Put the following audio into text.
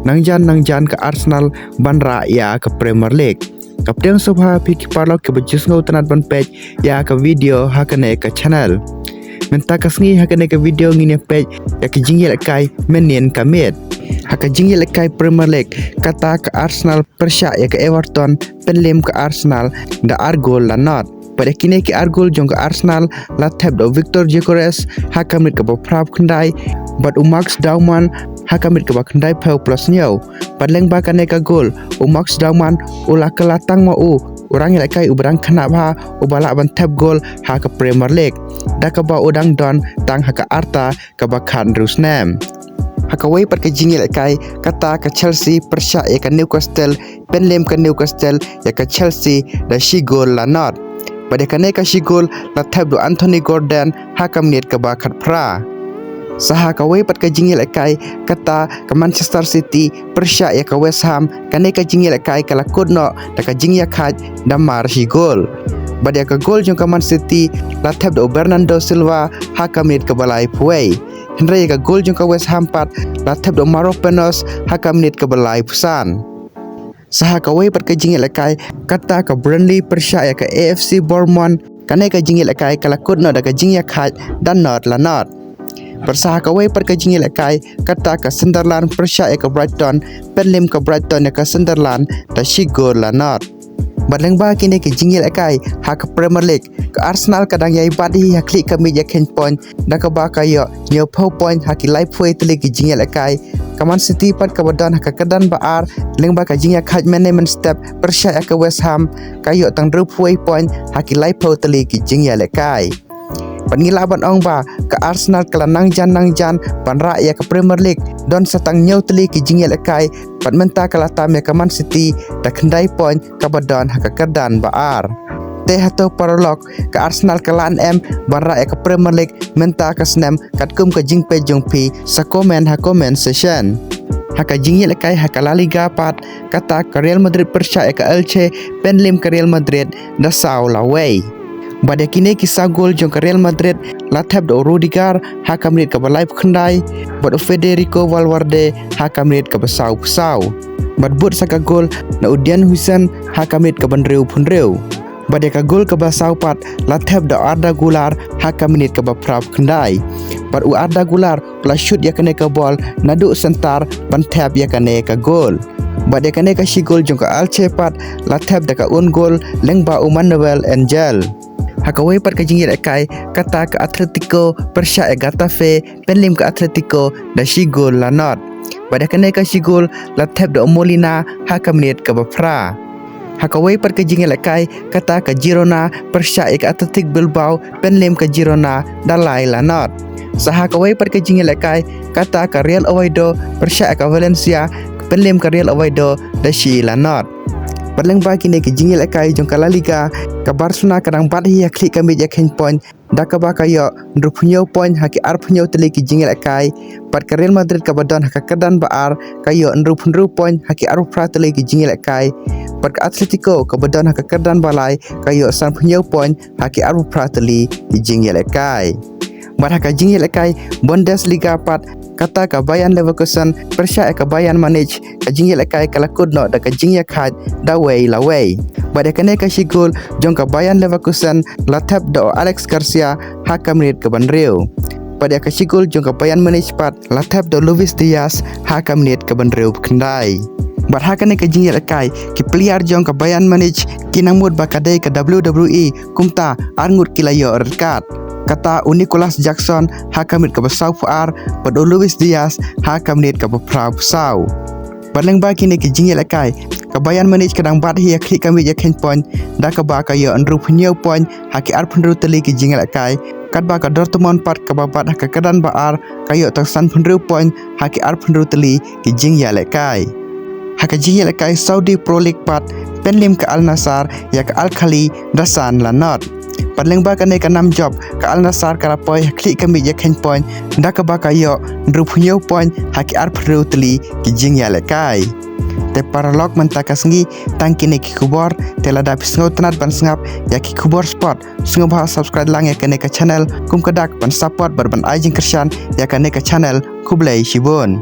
nangjan ke Arsnel banra ya ke Premier League. Kapten Sobha piki parlok ke bejus ngau tanat ban page ya ke video hakane ke channel. Mynta ke sngi hakane ke video ngini page ya ke jinghikai menien kamit. Haka jinghikai Premier League kata ke Arsnel persya ya ke Everton penlim ke Arsnel da argol la not. Pada kini ke argol jong ke Arsnel la thep do Victor Gyökeres hakamit ke baprap kendai bat Max Dauman hakamit ke bakendai peu plus nyau. Padleng bakane ke gol Max Dauman ulah ke latang mau orang yang kai ubrang Khana ba ubala ban thep gol ha ke Premier League. Da ke ba udang don tang ha ke Arta ke bakhan Rusnam. Hakawai per ke jinghikai kata ke Chelsea persya ya ke Newcastle penlim ke Newcastle ya ke Chelsea da shi gol la not. Pada kane ka shigol la thep do Anthony Gordon hakam niat ke bakat pra. Saha kawai pat ka jinghikai kata ke Manchester City persya ya ke West Ham kane ka jinghikai kala kudno da ka jinghikai damar shigol. Pada ka gol jong ke Man City la thep do Bernardo Silva hakam niat ke balai puai. Henry ka gol jong ke West Ham pat la thep do Mauro Penos hakam niat ke balai pusan. Saha kawai per ke jinghikai kata ke Burnley persya ya ke AFC Bournemouth kane ke jinghikai kala kudno da ke jinghikai dan not la not. Persaha kawai per ke jinghikai kata ke Sunderland persya ya ke Brighton penlim ke Brighton ya ke Sunderland da shi gol la not. Badleng ba kini ke jinghikai ha ke Premier League ke Arsenal kadang yai badi ha klik ke meja ken point da ke ba kayo nyo po point ha ki live foi tele ke jinghikai ke Man City pat ke badan ha ke kedan baar leng ba ke jinghikai management step persya ya ke West Ham kayo tang ru foi point ha ki live po tele ke jinghikai. Pangila ban ong ba ke Arsenal kala nangjan banra ya ke Premier League don satang nyau teli ke jinghikai pat Mynta kala tam ya ke Man City da kendai point ke badan ha ke kedan baar. Te hato parolog ke Arsenal kala M banra ya ke Premier League Mynta ke snem kat kum ke jingpe jongpi sa komen ha comment session. Haka jinghikai haka La Liga pat kata ke Real Madrid persya ya ke Elche penlim ke Real Madrid da sau la way. Pada kini kisah gol jong ke Real Madrid la thep do Rudiger hakam niat ke balai kendai bad Federico Valverde hakam niat ke besau bad but saka gol na Udian Huisen hakam niat ke benreu punreu. Pada ka gol ke basau pat la thep do Arda Gular hakam niat ke baprap kendai bad Arda Gular la shoot ya kene ke bol nadu sentar ban thep ya kene ke gol. Pada kene ka shi gol jong ke Elche pat la thep da ka un gol lengba Manuel Angel. Hakawai per ke jinghikai kata ke Atletico persya ya Getafe penlim ke Atletico da shi gol la not. Pada kene ka shi gol la thep do Molina hakam niat ke bapra. Hakawai per ke jinghikai kata ke Girona persya ya ke Athletic Bilbao penlim ke Girona da lai la not. Saha kawai per ke jinghikai kata ke Real Oviedo persya ya ke Valencia penlim ke Real Oviedo da shi la not. Padleng ba kini ke jinghikai jong ke La Liga ke Barcelona kadang badhi ya klik ke meja ken point da ke ba kayo ndrupunyo point haki arpunyo tele ke jinghikai pat ke Real Madrid ke badan haka kedan baar kayo ndrupundru point haki arupra tele ke jinghikai pat ke Atletico ke badan haka kedan balai kayo sanpunyo point haki arupra tele ke jinghikai. Mat haka jinghikai Bundesliga pat kata ke Bayern Leverkusen persya ke Bayern Munich ke jinghikai kala kudno da ke jinghikai da way la way. Pada kene ke shi gol jong ke Bayern Leverkusen la thep do Alex Garcia hakam niat ke benreu. Pada ke shi gol jong ke Bayern Munich pat la thep do Luis Diaz hakam niat ke benreu kendai. Bat hakane ke jinghikai ki player jong ke Bayern Munich kinamut bakadai ke WWE kumta arngut kilayo rekat. Kata Nicholas Jackson hakam niat ke besau puar pada Luis Diaz hakam niat ke bapra besau. Padleng ba kini ke jinghikai ke Bayern Munich kadang badhi ya klik kami ya ken point da ke ba kayo ndrupunyo point haki arpunru teli ke jinghikai kat ba ke Dortmund pat ke babat haka kedan baar kayo tak sanpunru point haki arpunru teli ke jinghikai. Haka jinghikai Saudi Pro League pat penlim ke Al Nassr ya ke Al Khali dasan la not. Padleng ba kane ke 6 job ke Al Nassr karapoi klik kami ya ken point da ke ba kayo ndrupunyo point haki arpunru teli ke jinghikai. Te paralog Mynta ka sngi tangkine ki khubor tela da pisngau tanat ban sngap ya ki khubor spot sngau bah subscribe lang ya kane ka channel kum kadak ban support bar ban ajing kersyan ya kane ka channel kublai shibun.